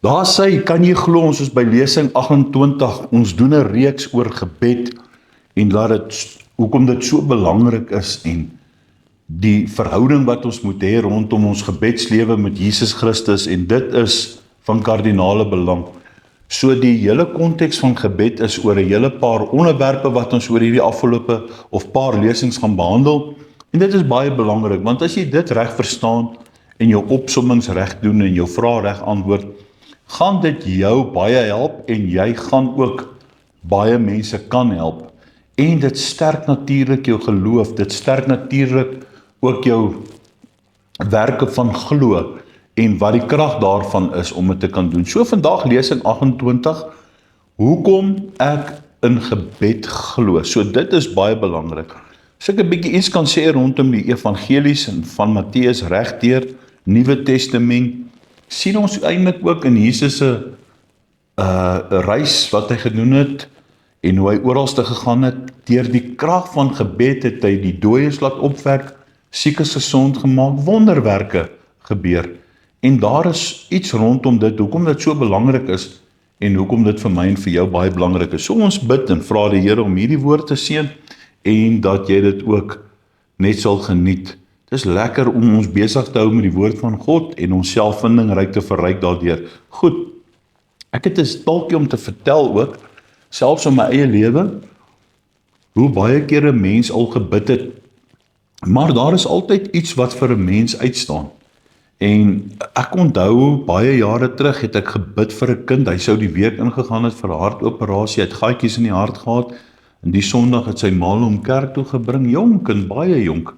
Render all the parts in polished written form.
Daar sê, kan jy glo, ons is by lesing 28, ons doen 'n reeks oor gebed en hoekom dit so belangrik is en die verhouding wat ons moet hê rondom ons gebedslewe met Jesus Christus en dit is van kardinale belang. So die hele konteks van gebed is oor 'n hele paar onderwerpe wat ons oor hierdie afgelope of paar lesings gaan behandel en dit is baie belangrik want as jy dit reg verstaan en jou opsommings reg doen en jou vrae reg antwoord, gaan dit jou baie help en jy gaan ook baie mense kan help. En dit sterk natuurlik jou geloof, dit sterk natuurlik ook jou werke van glo en wat die krag daarvan is om dit te kan doen. So vandag lesing 28, hoekom ek in gebed glo. So dit is baie belangrik. As ek 'n bietjie iets kan sê rondom die evangelies en van Matteus regdeur Nuwe Testament, sien ons eintlik ook in Jesus se reis wat hy gedoen het en hoe hy oralste gegaan het, deur die krag van gebed het hy die dooies laat opwek, siekes gesond gemaak, wonderwerke gebeur. En daar is iets rondom dit, hoekom dit so belangrik is en hoekom dit vir my en vir jou baie belangrik is. So ons bid en vra die Here om hierdie woord te seën en dat jy dit ook net sal geniet. Dit is lekker om ons besig te hou met die woord van God en ons selfvinding ryk te verryk daardeur. Goed, ek het 'n staaltjie om te vertel ook, selfs in my eie lewe, hoe baie keer 'n mens al gebid het, maar daar is altyd iets wat vir 'n mens uitstaan. En ek onthou, baie jare terug het ek gebid vir 'n kind, hy sou die week ingegaan het vir 'n hartoperasie, hy het gaatjies in die hart gehad, en die Sondag het sy ma hom kerk toe gebring, jonk en baie jonk.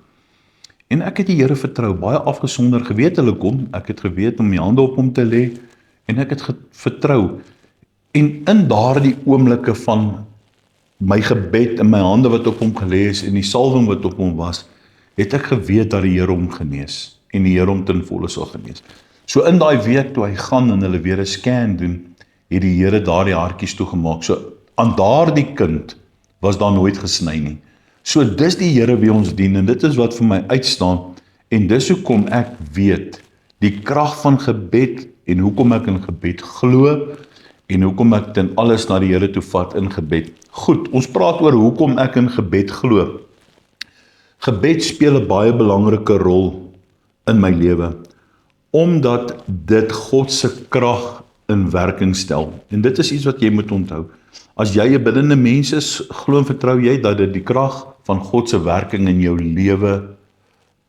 En ek het die Here vertrou, baie afgesonder, geweet hulle kom, ek het geweet om my hande op hom te lê, en ek het vertrou. En in daardie oomblikke van my gebed en my hande wat op hom gelê is en die salwing wat op hom was, het ek geweet dat die Here hom genees en die Here hom ten volle sal genees. So in daai week toe hy gaan en hulle weer 'n scan doen, het die Here daardie hartjies toegemaak. So aan daardie kind was daar nooit gesny nie. So dis die Here wie ons dien en dit is wat vir my uitstaan en dis hoekom ek weet die krag van gebed en hoekom ek in gebed glo en hoekom ek ten alles na die Here toe vat in gebed. Goed, ons praat oor hoekom ek in gebed glo. Gebed speel 'n baie belangrike rol in my lewe, omdat dit God se krag in werking stel. En dit is iets wat jy moet onthou. As jy 'n biddende mens is, glo en vertrou jy dat dit die krag van God se werking in jou lewe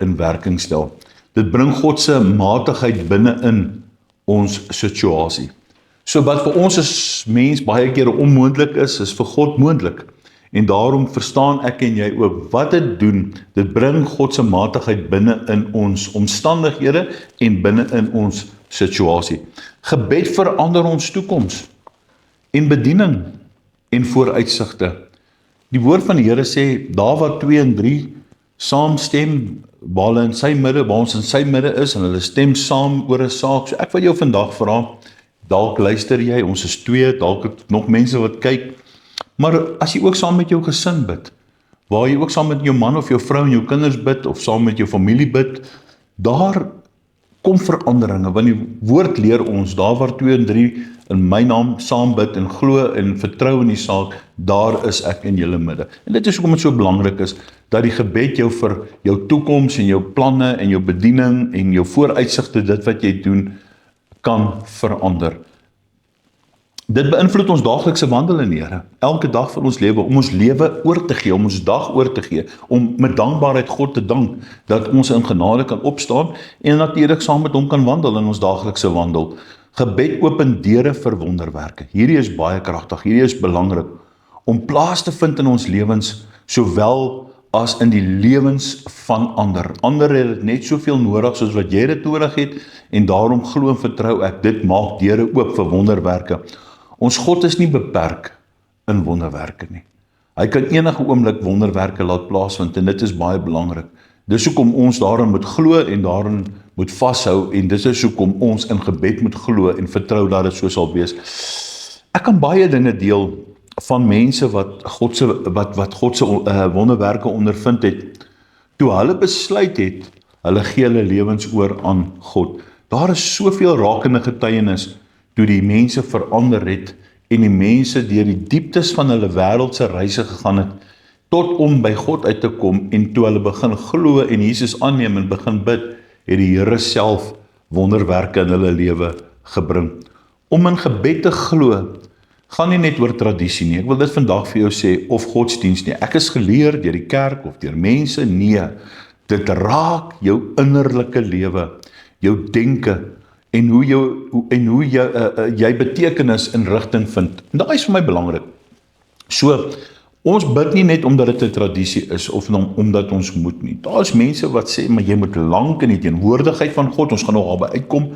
in werking stel. Dit bring God se matigheid binne in ons situasie. So wat vir ons as mens baie keer onmoontlik is vir God moontlik. En daarom verstaan ek en jy ook wat dit doen. Dit bring God se matigheid binne in ons omstandighede en binne in ons situasie. Gebed verander ons toekoms en bediening en vooruitsigte. Die woord van die Here sê, daar waar 2 en 3 saamstem, waar hulle in sy midde, waar ons in sy midde is en hulle stem saam oor 'n saak. So ek wil jou vandag vra, dalk luister jy, ons is 2, dalk het nog mense wat kyk, maar as jy ook saam met jou gesin bid, waar jy ook saam met jou man of jou vrou en jou kinders bid, of saam met jou familie bid, daar kom veranderinge, want die woord leer ons, daar waar 2 en 3 in my naam saam bid en glo en vertrou in die saak, daar is ek in julle midde. En dit is hoekom dit so belangrik is, dat die gebed jou vir jou toekoms en jou planne en jou bediening en jou vooruitsigte, dit wat jy doen, kan verander. Dit beïnvloed ons daaglikse wandel in die Here, elke dag van ons lewe, om ons lewe oor te gee, om ons dag oor te gee, om met dankbaarheid God te dank, dat ons in genade kan opstaan, en natuurlik saam met hom kan wandel in ons daaglikse wandel. Gebed open deure vir wonderwerke. Hierdie is baie kragtig, hierdie is belangrik, om plaas te vind in ons lewens, sowel as in die lewens van ander. Ander het dit net soveel nodig, soos wat jy dit nodig het, en daarom glo en vertrou ek, dit maak deure oop vir wonderwerke. Ons God is nie beperk in wonderwerke nie. Hy kan enige oomblik wonderwerke laat plaasvind en dit is baie belangrik. Dis hoekom ons daarin moet glo en daarin moet vashou en dis hoekom ons in gebed moet glo en vertrou dat dit so sal wees. Ek kan baie dinge deel van mense wat God se wonderwerke ondervind het, toe hulle besluit het, hulle gee hulle lewens oor aan God. Daar is soveel rakende getuienis, toe die mense verander het, en die mense deur die dieptes van hulle wêreldse reise gegaan het, tot om by God uit te kom, en toe hulle begin glo en Jesus aanneem en begin bid, het die Here self wonderwerke in hulle lewe gebring. Om in gebed te glo, gaan nie net oor tradisie nie. Ek wil dit vandag vir jou sê, of godsdienst nie. Ek is geleer deur die kerk of deur mense, nee. Dit raak jou innerlike lewe, jou denke, en hoe jy betekenis en rigting vind. En daai is vir my belangrik. So, ons bid nie net omdat dit 'n tradisie is, of omdat ons moet nie. Daar is mense wat sê, maar jy moet lank in die teenwoordigheid van God, ons gaan nog daarby uitkom.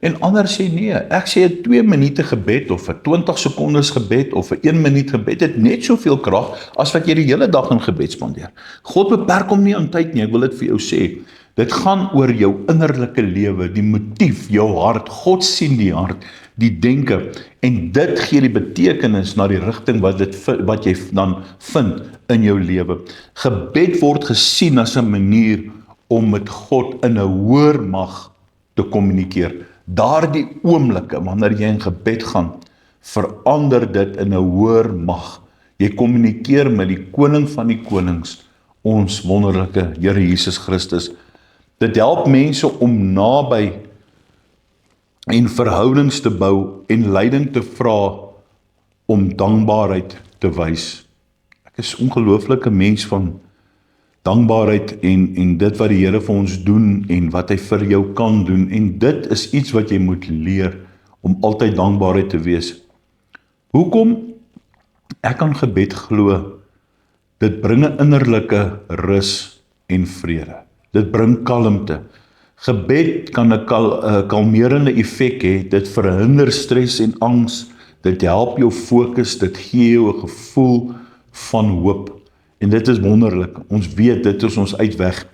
En ander sê nee, ek sê 'n 2 minute gebed, of 'n 20 sekondes gebed, of 'n 1 minuut gebed, het net soveel krag, as wat jy die hele dag in gebed spandeer. God beperk hom nie aan tyd nie, ek wil dit vir jou sê. Dit gaan oor jou innerlike lewe, die motief, jou hart. God sien die hart, die denke, en dit gee die betekenis na die rigting wat jy dan vind in jou lewe. Gebed word gesien as 'n manier om met God in 'n hoër mag te kommunikeer. Daardie oomblikke, wanneer jy in gebed gaan, verander dit in 'n hoër mag. Jy kommunikeer met die koning van die konings, ons wonderlike Here Jesus Christus. Dit help mense om naby en verhoudings te bou en leiding te vra om dankbaarheid te wys. Ek is ongelooflike mens van dankbaarheid en dit wat die Here vir ons doen en wat hy vir jou kan doen, en dit is iets wat jy moet leer, om altyd dankbaarheid te wees. Hoekom? Ek kan gebed glo, dit bring 'n innerlike rus en vrede. Dit bring kalmte. Gebed kan 'n kalmerende effek hê, dit verhinder stres en angs, dit help jou fokus, dit gee jou 'n gevoel van hoop. En dit is wonderlik, ons weet dit is ons uitweg.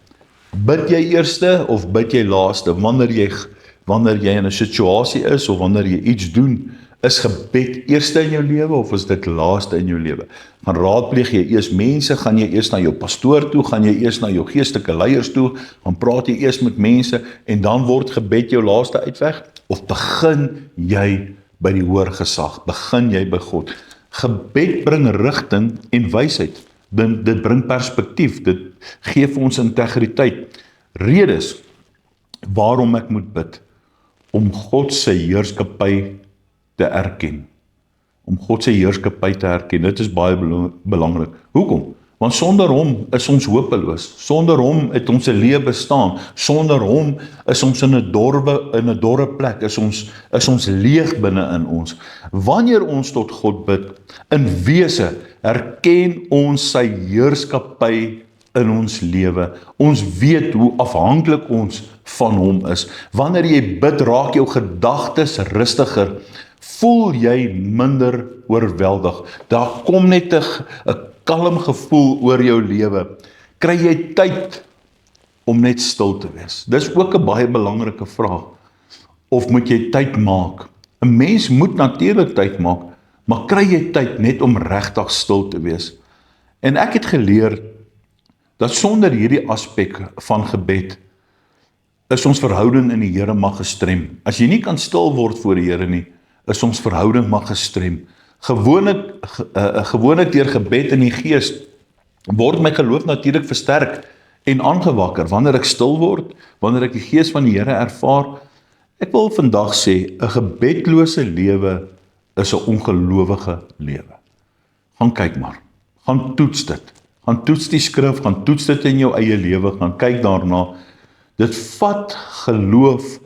Bid jy eerste of bid jy laaste? Wanneer jy in 'n situasie is of wanneer jy iets doen, is gebed eerste in jou lewe of is dit laaste in jou lewe? Gaan raadpleeg jy eers mense, gaan jy eers na jou pastoor toe, gaan jy eers na jou geestelike leiers toe, gaan praat jy eers met mense en dan word gebed jou laaste uitweg? Of begin jy by die hoër gesag? Begin jy by God? Gebed bring rigting en wysheid. Dit bring perspektief, dit gee vir ons integriteit. Redes waarom ek moet bid, om God se heerskappy te erken. Om God se heerskappy te erken, dit is baie belangrik. Hoekom? Want sonder hom is ons hopeloos. Sonder hom het ons 'n lewe bestaan. Sonder hom is ons in 'n dorre plek, is ons leeg binne in ons. Wanneer ons tot God bid, in wese erken ons sy heerskappy in ons lewe. Ons weet hoe afhanklik ons van hom is. Wanneer jy bid, raak jou gedagtes rustiger. Voel jy minder oorweldig. Daar kom net 'n kalm gevoel oor jou lewe. Kry jy tyd om net stil te wees? Dis ook 'n baie belangrike vraag. Of moet jy tyd maak? 'n Mens moet natuurlik tyd maak, maar kry jy tyd net om regtig stil te wees? En ek het geleer dat sonder hierdie aspek van gebed is ons verhouding in die Here maar gestrem. As jy nie kan stil word voor die Here nie, is ons verhouding maar gestrem. Gewoonlik deur gebed in die gees word my geloof natuurlik versterk en aangewakker wanneer ek stil word, wanneer ek die gees van die Here ervaar. Ek wil vandag sê, 'n gebedlose lewe is 'n ongelowige lewe. Gaan kyk maar, gaan toets dit, gaan toets die skrif, gaan toets dit in jou eie lewe, gaan kyk daarna. Dit vat geloof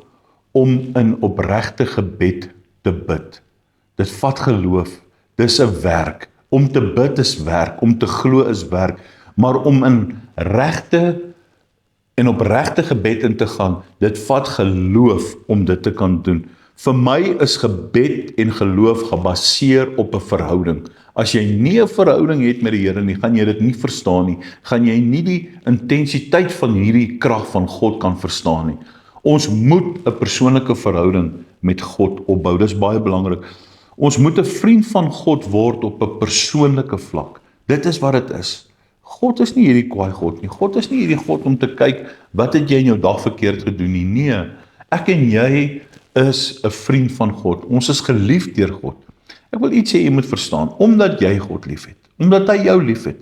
om in opregte gebed te bid. Dit vat geloof, dis 'n werk. Om te bid is werk, om te glo is werk, maar om in regte en opregte gebed in te gaan, dit vat geloof om dit te kan doen. Vir my is gebed en geloof gebaseer op 'n verhouding. As jy nie 'n verhouding het met die Here nie, gaan jy dit nie verstaan nie. Gaan jy nie die intensiteit van hierdie krag van God kan verstaan nie. Ons moet 'n persoonlike verhouding met God opbou. Dis baie belangrik. Ons moet 'n vriend van God word op 'n persoonlike vlak. Dit is wat dit is. God is nie hierdie kwaai God nie. God is nie hierdie God om te kyk, wat het jy in jou dag verkeerd gedoen nie. Nee, Ek en jy is 'n vriend van God. Ons is geliefd deur God. Ek wil iets sê jy moet verstaan, omdat jy God liefhet, omdat hy jou liefhet.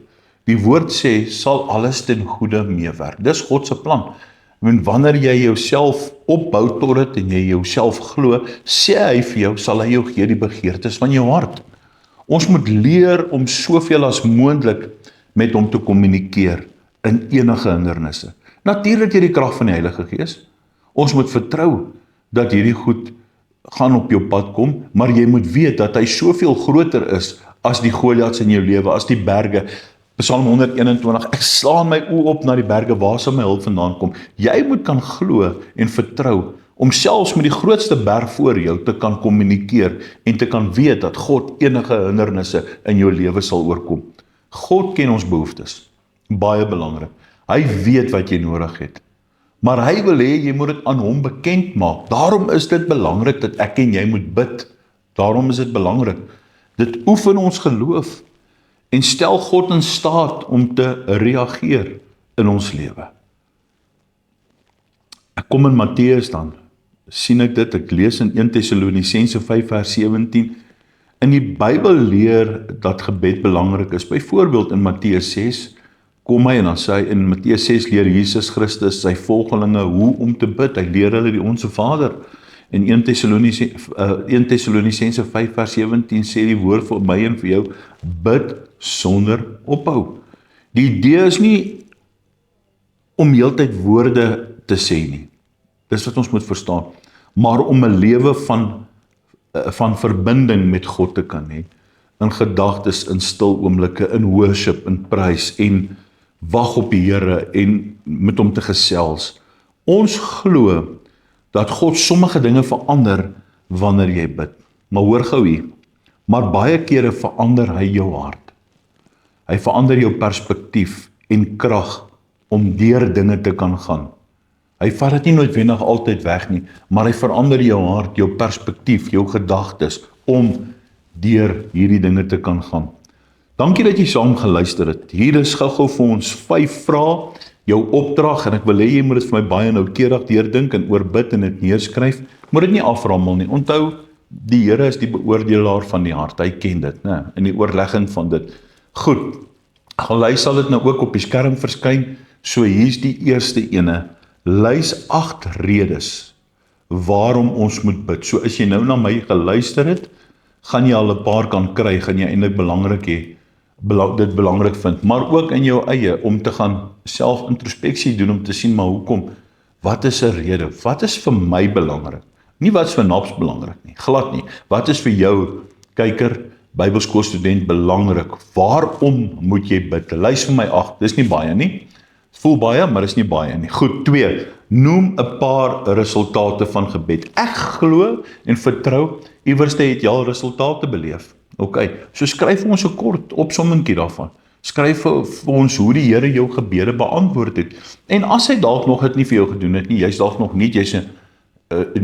Die woord sê, sal alles ten goeie meewerk. Dis God se plan. En wanneer jy jouself opbou tot dit en jy jouself glo, sê hy vir jou, sal hy jou gee die begeertes van jou hart. Ons moet leer om soveel as moontlik met hom te kommunikeer in enige hindernisse. Natuurlik deur die krag van die Heilige Gees. Ons moet vertrou dat hierdie goed gaan op jou pad kom, maar jy moet weet dat hy soveel groter is as die Goliats in jou lewe, as die berge. Psalm 121, ek slaan my oë op na die berge, waar sal my hulp vandaan kom? Jy moet kan glo en vertrou, om selfs met die grootste berg voor jou te kan kommunikeer, en te kan weet dat God enige hindernisse in jou lewe sal oorkom. God ken ons behoeftes, baie belangrik. Hy weet wat jy nodig het. Maar hy wil hê jy moet dit aan hom bekend maak. Daarom is dit belangrik dat ek en jy moet bid. Daarom is dit belangrik. Dit oefen ons geloof en stel God in staat om te reageer in ons lewe. Ek kom in Matteus dan, sien ek dit, ek lees in 1 Tessalonisense 5 vers 17. In die Bybel leer dat gebed belangrik is. Byvoorbeeld in Matteus 6, kom hy en dan sê hy, in Matteus 6 leer Jesus Christus sy volgelinge hoe om te bid. Hy leer hulle die Onse Vader. In 1 Tessalonisense 5 vers 17 sê die woord vir my en vir jou, bid sonder ophou. Die idee is nie om heeltyd woorde te sê nie. Dis wat ons moet verstaan. Maar om 'n lewe van verbinding met God te kan hê, in gedagtes, in stil oomblikke, in worship, in prys, en wag op die Here, en met hom te gesels. Ons glo dat God sommige dinge verander wanneer jy bid. Maar hoor gou hier, maar baie kere verander hy jou hart. Hy verander jou perspektief en krag om deur dinge te kan gaan. Hy vat dit nie noodwendig altyd weg nie, maar hy verander jou hart, jou perspektief, jou gedagtes, om deur hierdie dinge te kan gaan. Dankie dat jy saam geluister het. Hier is gou-gou vir ons 5 vrae, jou opdrag, en ek wil hê jy moet dit vir my baie noukeurig deurdink en oorbid en dit neerskryf. Moet dit nie aframmel nie. Onthou, die Here is die beoordelaar van die hart. Hy ken dit, né? In die oorlegging van dit. Goed. Gelys sal dit nou ook op die skerm verskyn. So hier's die eerste ene. Lys 8 redes waarom ons moet bid. So as jy nou na my geluister het, gaan jy al 'n paar kan kry, gaan jy eintlik belangrik hê, dit belangrik vind, maar ook in jou eie, om te gaan self-introspeksie doen, om te sien, maar hoekom, wat is 'n rede, wat is vir my belangrik, nie wat is vir Naps belangrik nie, glad nie, wat is vir jou, kyker, Bybelskoolstudent belangrik, waarom moet jy bid, lys vir my 8, dis nie baie nie, voel baie, maar is nie baie nie. Goed, 2, noem 'n paar resultate van gebed. Ek glo en vertrou, iewerste het jy al resultate beleef. OK, so skryf vir ons 'n kort opsommingkie daarvan. Skryf vir ons hoe die Here jou gebede beantwoord het. En as hy dalk nog dit nie vir jou gedoen het nie, jy's dalk nog nie, jy's 'n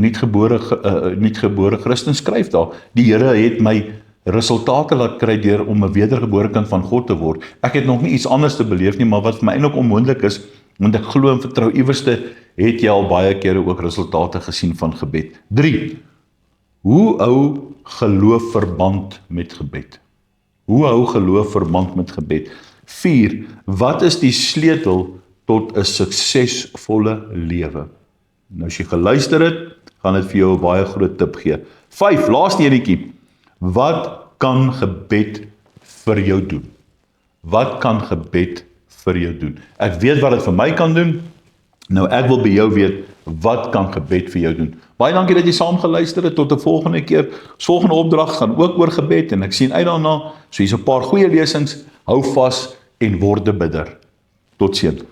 nuutgebore Christen, skryf daar. Die Here het my resultate laat kry deur om 'n wedergebore kind van God te word. Ek het nog nie iets anders te beleef nie, maar wat vir my eintlik onmoontlik is, want ek glo en vertrou, iewerste het jy al baie kere ook resultate gesien van gebed. 3. Hoe hou geloof verband met gebed? Hoe hou geloof verband met gebed? 4. Wat is die sleutel tot 'n suksesvolle lewe? Nou as jy geluister het, gaan dit vir jou 'n baie groot tip gee. 5. Laaste enetjie. Wat kan gebed vir jou doen? Wat kan gebed vir jou doen? Ek weet wat dit vir my kan doen. Nou ek wil by jou weet, wat kan gebed vir jou doen? Baie dankie dat jy saam geluister het. Tot 'n volgende keer. Ons volgende opdrag gaan ook oor gebed en ek sien uit daarna. So hier's 'n paar goeie lesings. Hou vas en word 'n bidder. Totsiens.